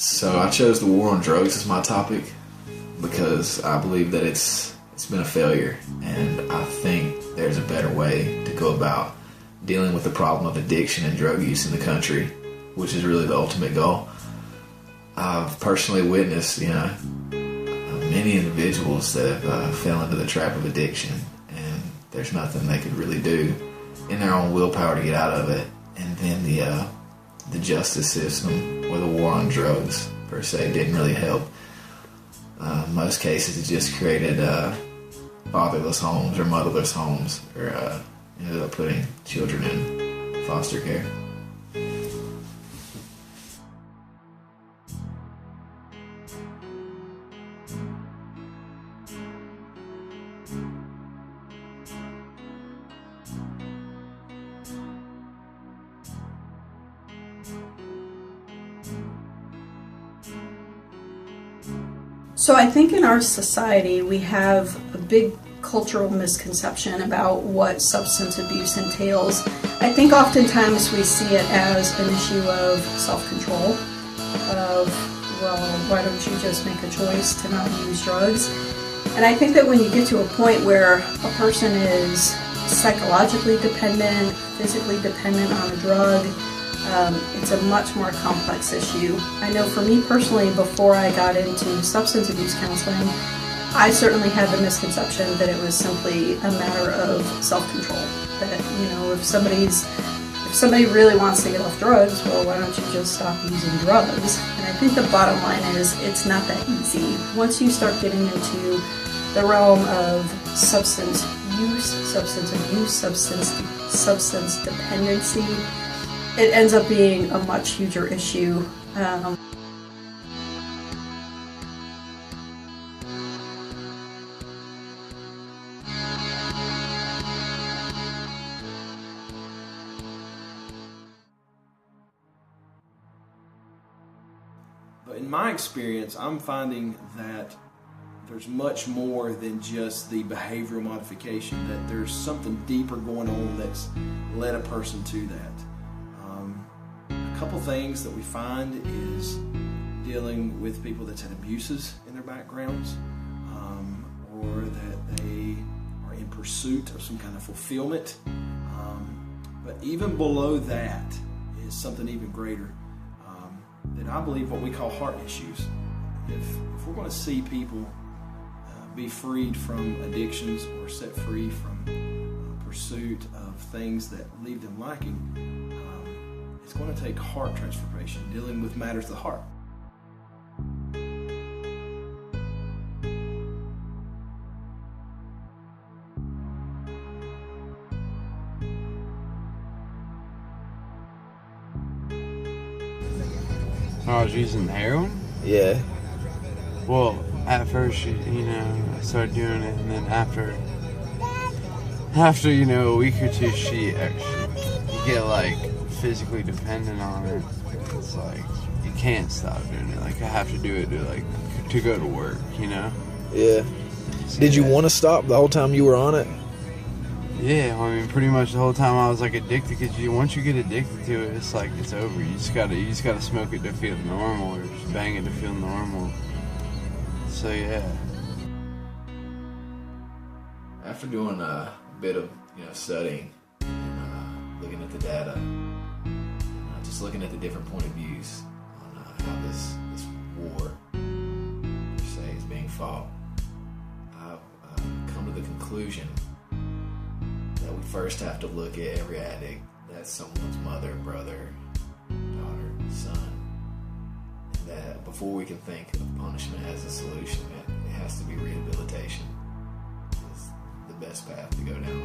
So I chose the war on drugs as my topic because I believe that it's been a failure, and I think there's a better way to go about dealing with the problem of addiction and drug use in the country, which is really the ultimate goal. I've personally witnessed, many individuals that have fell into the trap of addiction, and there's nothing they could really do in their own willpower to get out of it. And then the justice system or the war on drugs per se didn't really help. Most cases it just created fatherless homes or motherless homes, or ended up putting children in foster care. So I think in our society we have a big cultural misconception about what substance abuse entails. I think oftentimes we see it as an issue of self-control, of, well, why don't you just make a choice to not use drugs? And I think that when you get to a point where a person is psychologically dependent, physically dependent on a drug, it's a much more complex issue. I know for me personally, before I got into substance abuse counseling, I certainly had the misconception that it was simply a matter of self-control. That, if somebody really wants to get off drugs, well, why don't you just stop using drugs? And I think the bottom line is it's not that easy. Once you start getting into the realm of substance use, substance abuse, substance dependency, it ends up being a much huger issue. But in my experience, I'm finding that there's much more than just the behavioral modification, that there's something deeper going on that's led a person to that. A couple things that we find is dealing with people that's had abuses in their backgrounds, or that they are in pursuit of some kind of fulfillment. But even below that is something even greater, that I believe what we call heart issues. If we're going to see people be freed from addictions or set free from pursuit of things that leave them lacking, it's going to take heart transformation, dealing with matters of the heart. I was using heroin? Yeah. Well, at first, I started doing it, and then after a week or two, you get physically dependent on it. It's like you can't stop doing it. Like I have to do it to go to work, Yeah. Did you want to stop the whole time you were on it? Yeah, pretty much the whole time I was addicted, because once you get addicted to it, it's it's over. You just gotta smoke it to feel normal, or just bang it to feel normal. So yeah. After doing a bit of studying and looking at the data, just looking at the different point of views on how this war per se is being fought, I've come to the conclusion that we first have to look at every addict as someone's mother, brother, daughter, son, and that before we can think of punishment as a solution, it has to be rehabilitation. It's the best path to go down.